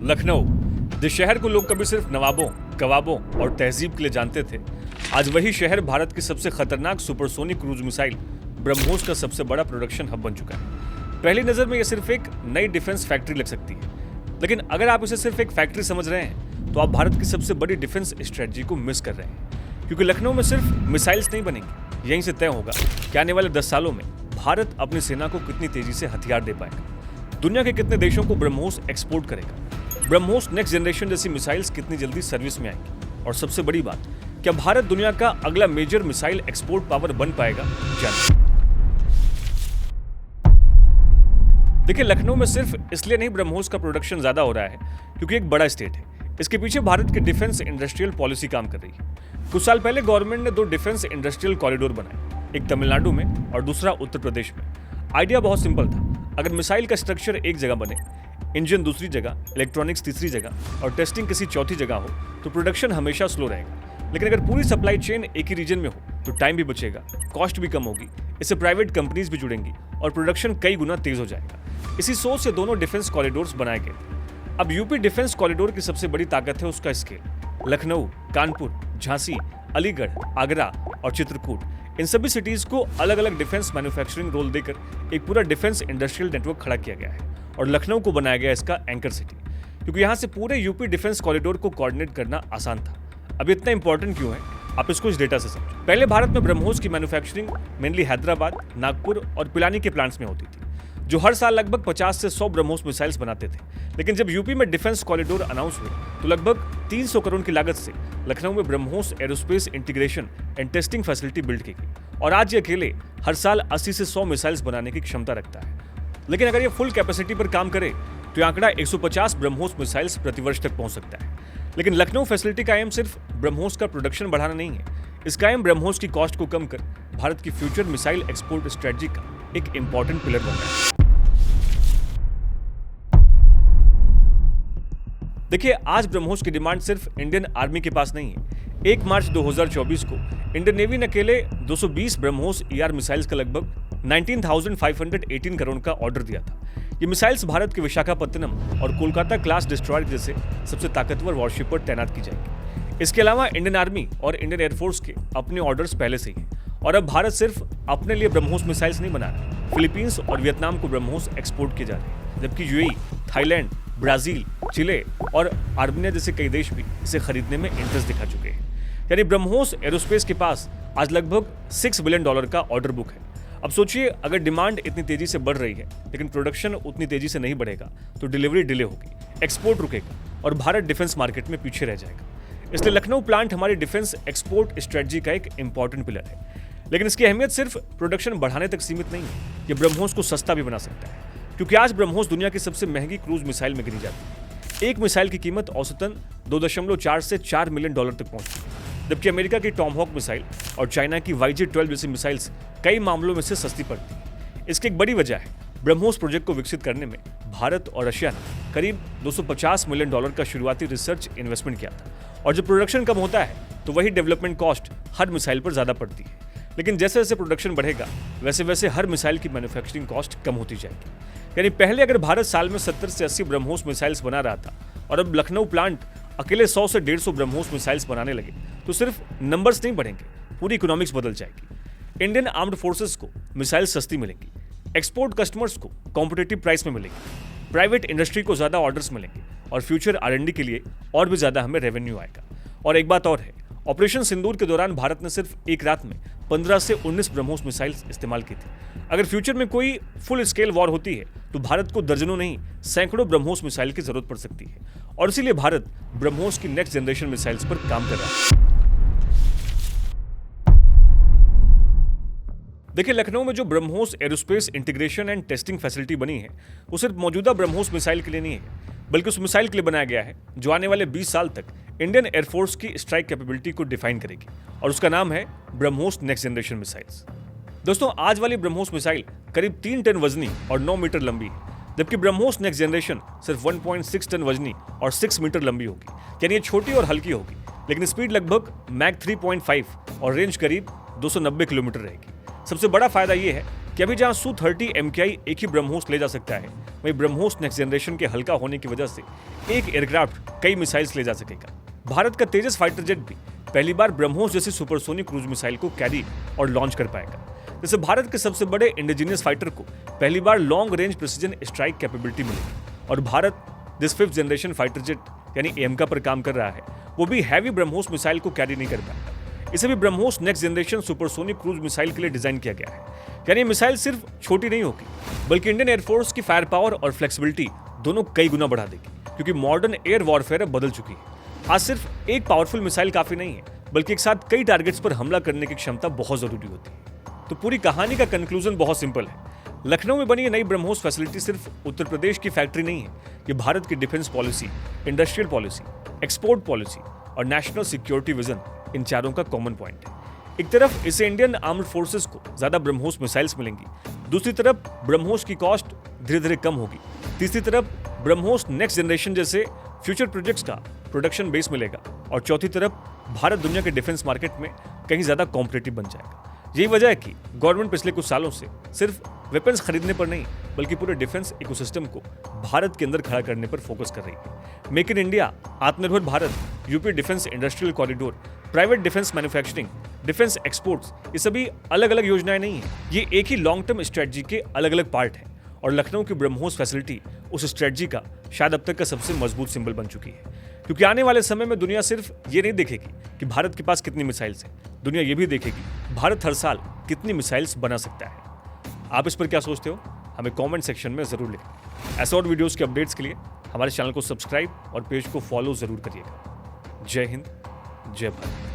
लखनऊ, जिस शहर को लोग कभी सिर्फ नवाबों, कबाबों और तहजीब के लिए जानते थे, आज वही शहर भारत की सबसे खतरनाक सुपरसोनिक क्रूज मिसाइल ब्रह्मोस का सबसे बड़ा प्रोडक्शन हब बन चुका है। पहली नजर में यह सिर्फ एक नई डिफेंस फैक्ट्री लग सकती है, लेकिन अगर आप इसे सिर्फ एक फैक्ट्री समझ रहे हैं तो आप भारत की सबसे बड़ी डिफेंस स्ट्रेटजी को मिस कर रहे हैं। क्योंकि लखनऊ में सिर्फ मिसाइल्स नहीं बनेंगी, यहीं से तय होगा कि आने वाले 10 सालों में भारत अपनी सेना को कितनी तेजी से हथियार दे पाएगा, दुनिया के कितने देशों को ब्रह्मोस एक्सपोर्ट करेगा, ब्रह्मोस नेक्स्ट जनरेशन जैसी मिसाइल्स कितनी जल्दी सर्विस में आएंगी, और सबसे बड़ी बात, क्या भारत दुनिया का अगला मेजर मिसाइल एक्सपोर्ट पावर बन पाएगा? जानिए। देखिए, लखनऊ में सिर्फ इसलिए नहीं ब्रह्मोस का प्रोडक्शन ज्यादा हो रहा है क्योंकि एक बड़ा स्टेट है। इसके पीछे भारत की डिफेंस इंडस्ट्रियल पॉलिसी काम कर रही है। कुछ साल पहले गवर्नमेंट ने 2 डिफेंस इंडस्ट्रियल कॉरिडोर बनाए, एक तमिलनाडु में और दूसरा उत्तर प्रदेश में। आइडिया बहुत सिंपल था, अगर मिसाइल का स्ट्रक्चर एक जगह बने, इंजन दूसरी जगह, इलेक्ट्रॉनिक्स तीसरी जगह और टेस्टिंग किसी चौथी जगह हो तो प्रोडक्शन हमेशा स्लो रहेगा। लेकिन अगर पूरी सप्लाई चेन एक ही रीजन में हो तो टाइम भी बचेगा, कॉस्ट भी कम होगी, इससे प्राइवेट कंपनीज भी जुड़ेंगी और प्रोडक्शन कई गुना तेज हो जाएगा। इसी सोच से दोनों डिफेंस कॉरिडोर्स बनाए गए। अब यूपी डिफेंस कॉरिडोर की सबसे बड़ी ताकत है उसका स्केल। लखनऊ, कानपुर, झांसी, अलीगढ़, आगरा और चित्रकूट, इन सभी सिटीज को अलग अलग डिफेंस मैन्युफैक्चरिंग रोल देकर एक पूरा डिफेंस इंडस्ट्रियल नेटवर्क खड़ा किया गया है और लखनऊ को बनाया गया इसका एंकर सिटी, क्योंकि यहाँ से पूरे यूपी डिफेंस कॉरिडोर को कोऑर्डिनेट करना आसान था। अब इतना इंपॉर्टेंट क्यों है, आप इसको इस डेटा से समझें। पहले भारत में ब्रह्मोस की मैन्युफैक्चरिंग मेनली हैदराबाद, नागपुर और पिलानी के प्लांट्स में होती थी, जो हर साल लगभग 50 से 100 ब्रह्मोस मिसाइल्स बनाते थे। लेकिन जब यूपी में डिफेंस कॉरिडोर अनाउंस हुए तो लगभग 300 करोड़ की लागत से लखनऊ में BrahMos aerospace integration and testing facility build की गई और आज ये अकेले हर साल 80 से 100 मिसाइल्स बनाने की क्षमता रखता है। लेकिन अगर ये फुल कैपेसिटी पर काम करे तो आंकड़ा 150 ब्रह्मोस मिसाइल्स प्रतिवर्ष तक पहुंच सकता है। लेकिन लखनऊ फैसिलिटी का एम सिर्फ ब्रह्मोस का प्रोडक्शन बढ़ाना नहीं है, इसका एम ब्रह्मोस की कॉस्ट को कम कर भारत की फ्यूचर मिसाइल एक्सपोर्ट स्ट्रेटजी का एक इंपॉर्टेंट पिलर बनना है। देखिए, आज ब्रह्मोस की डिमांड सिर्फ इंडियन आर्मी के पास नहीं है। 1 मार्च 2024 को इंडियन नेवी ने अकेले 220 ब्रह्मोस ER मिसाइल्स का लगभग 19,518 करोड़ का ऑर्डर दिया था। ये मिसाइल्स भारत के विशाखापत्तनम और कोलकाता क्लास डिस्ट्रॉयर जैसे सबसे ताकतवर वॉरशिप पर तैनात की जाएगी। इसके अलावा इंडियन आर्मी और इंडियन एयरफोर्स के अपने ऑर्डर्स पहले से ही हैं और अब भारत सिर्फ अपने लिए ब्रह्मोस मिसाइल्स नहीं बना रहा, फिलीपींस और वियतनाम को ब्रह्मोस एक्सपोर्ट किए जा रहे हैं, जबकि UAE, थाईलैंड, ब्राजील, चिले और आर्मेनिया जैसे कई देश भी इसे खरीदने में इंटरेस्ट दिखा चुके हैं। यानी ब्रह्मोस एरोस्पेस के पास आज लगभग $6 बिलियन का ऑर्डर बुक है। अब सोचिए, अगर डिमांड इतनी तेजी से बढ़ रही है लेकिन प्रोडक्शन उतनी तेजी से नहीं बढ़ेगा तो डिलीवरी डिले होगी, एक्सपोर्ट रुकेगा और भारत डिफेंस मार्केट में पीछे रह जाएगा। इसलिए लखनऊ प्लांट हमारी डिफेंस एक्सपोर्ट स्ट्रेटजी का एक इंपॉर्टेंट पिलर है। लेकिन इसकी अहमियत सिर्फ प्रोडक्शन बढ़ाने तक सीमित नहीं है, ये ब्रह्मोस को सस्ता भी बना सकता है, क्योंकि आज ब्रह्मोस दुनिया की सबसे महंगी क्रूज मिसाइल में गिनी जाती है। एक मिसाइल की कीमत औसतन 2.4 से $4 मिलियन तक पहुंचती है, जबकि अमेरिका की टॉमहॉक मिसाइल और चाइना की YJ-12 जैसी मिसाइल्स कई मामलों में से सस्ती पड़ती है। इसकी एक बड़ी वजह है, ब्रह्मोस प्रोजेक्ट को विकसित करने में भारत और रशिया ने करीब $250 मिलियन का शुरुआती रिसर्च इन्वेस्टमेंट किया था, और जब प्रोडक्शन कम होता है तो वही डेवलपमेंट कॉस्ट हर मिसाइल पर ज्यादा पड़ती है। लेकिन जैसे जैसे प्रोडक्शन बढ़ेगा वैसे वैसे हर मिसाइल की मैन्युफैक्चरिंग कॉस्ट कम होती जाएगी। यानी पहले अगर भारत साल में 70 से 80 ब्रह्मोस मिसाइल्स बना रहा था और अब लखनऊ प्लांट अकेले 100 से 150 ब्रह्मोस मिसाइल्स बनाने लगे तो सिर्फ नंबर्स नहीं बढ़ेंगे, पूरी इकोनॉमिक्स बदल जाएगी। इंडियन आर्म्ड फोर्सेस को मिसाइल सस्ती मिलेंगी, एक्सपोर्ट कस्टमर्स को कॉम्पिटिटिव प्राइस में मिलेंगी, प्राइवेट इंडस्ट्री को ज्यादा ऑर्डर्स मिलेंगे और फ्यूचर R&D के लिए और भी ज्यादा हमें रेवेन्यू आएगा। और एक बात और है, ऑपरेशन सिंदूर के दौरान भारत ने सिर्फ एक रात में 15 से 19 ब्रह्मोस मिसाइल्स इस्तेमाल की थी। अगर फ्यूचर में कोई फुल स्केल वॉर होती है तो भारत को दर्जनों नहीं सैकड़ों ब्रह्मोस मिसाइल की जरूरत पड़ सकती है, और इसीलिए भारत ब्रह्मोस की नेक्स्ट जनरेशन मिसाइल्स पर काम कर रहा है। देखिए, लखनऊ में जो BrahMos aerospace integration and testing facility बनी है वो सिर्फ मौजूदा ब्रह्मोस मिसाइल के लिए नहीं है, बल्कि उस मिसाइल के लिए बनाया गया है जो आने वाले 20 साल तक इंडियन एयरफोर्स की स्ट्राइक कैपेबिलिटी को डिफाइन करेगी, और उसका नाम है ब्रह्मोस नेक्स्ट जनरेशन मिसाइल्स। दोस्तों, आज वाली ब्रह्मोस मिसाइल करीब 3 टन वजनी और 9 मीटर लंबी है, जबकि ब्रह्मोस नेक्स्ट जनरेशन सिर्फ 1.6 टन वजनी और 6 मीटर लंबी होगी। यानी ये छोटी और हल्की होगी, लेकिन स्पीड लगभग मैक 3.5 और रेंज करीब 290 किलोमीटर रहेगी। सबसे बड़ा फायदा ये है कि अभी जहां Su-30 MKI एक ही ब्रह्मोस ले जा सकता है, वहीं ब्रह्मोस नेक्स्ट जनरेशन के हल्का होने की वजह से एक एयरक्राफ्ट कई मिसाइल्स ले जा सकेगा। भारत का तेजस फाइटर जेट भी पहली बार ब्रह्मोस जैसी सुपरसोनिक क्रूज मिसाइल को कैरी और लॉन्च कर पाएगा। जैसे भारत के सबसे बड़े इंडिजिनियस फाइटर को पहली बार long range precision strike capability मिलेगी और भारत जिस 5th जनरेशन फाइटर जेट यानी एमका पर काम कर रहा है वो भी हैवी ब्रह्मोस मिसाइल को कैरी नहीं कर पाएगा। इसे भी BrahMos next generation supersonic cruise missile के लिए डिजाइन किया गया है। यानी मिसाइल सिर्फ छोटी नहीं होगी बल्कि इंडियन एयरफोर्स की फायर पावर और फ्लेक्सिबिलिटी दोनों कई गुना बढ़ा देगी, क्योंकि मॉडर्न एयर वॉरफेयर अब बदल चुकी है। आज सिर्फ एक पावरफुल मिसाइल काफी नहीं है, बल्कि एक साथ कई टारगेट्स पर हमला करने की क्षमता बहुत जरूरी होती है। तो पूरी कहानी का कंक्लूजन बहुत सिंपल है। लखनऊ में बनी ये नई ब्रह्मोस फैसिलिटी सिर्फ उत्तर प्रदेश की फैक्ट्री नहीं है, ये भारत की defence policy, industrial policy, export policy और नेशनल सिक्योरिटी विजन, इन चारों का कॉमन पॉइंट है। एक तरफ इसे इंडियन आर्म्ड फोर्सेस को ज्यादा ब्रह्मोस मिसाइल्स मिलेंगी, दूसरी तरफ ब्रह्मोस की कॉस्ट धीरे धीरे कम होगी, तीसरी तरफ ब्रह्मोस नेक्स्ट जनरेशन जैसे फ्यूचर प्रोजेक्ट्स का प्रोडक्शन बेस मिलेगा और चौथी तरफ भारत दुनिया के डिफेंस मार्केट में कहीं ज्यादा कॉम्पिटिटिव बन जाएगा। यही वजह है कि गवर्नमेंट पिछले कुछ सालों से सिर्फ वेपन्स खरीदने पर नहीं बल्कि पूरे डिफेंस इकोसिस्टम को भारत के अंदर खड़ा करने पर फोकस कर रही है। मेक इन इंडिया, आत्मनिर्भर Bharat, UP defence industrial corridor, private defence manufacturing, defence exports, ये सभी अलग अलग योजनाएं नहीं है, ये एक ही लॉन्ग टर्म स्ट्रेटजी के अलग अलग पार्ट हैं और लखनऊ की ब्रह्मोस फैसिलिटी उस स्ट्रेटजी का शायद अब तक का सबसे मजबूत सिंबल बन चुकी है। क्योंकि आने वाले समय में दुनिया सिर्फ ये नहीं देखेगी कि भारत के पास कितनी मिसाइल्स हैं, दुनिया ये भी देखेगी भारत हर साल कितनी मिसाइल्स बना सकता है। आप इस पर क्या सोचते हो, हमें कमेंट सेक्शन में जरूर लिखें। ऐसे और वीडियोस के अपडेट्स के लिए हमारे चैनल को सब्सक्राइब और पेज को फॉलो जरूर करिएगा। जय हिंद, जय भारत।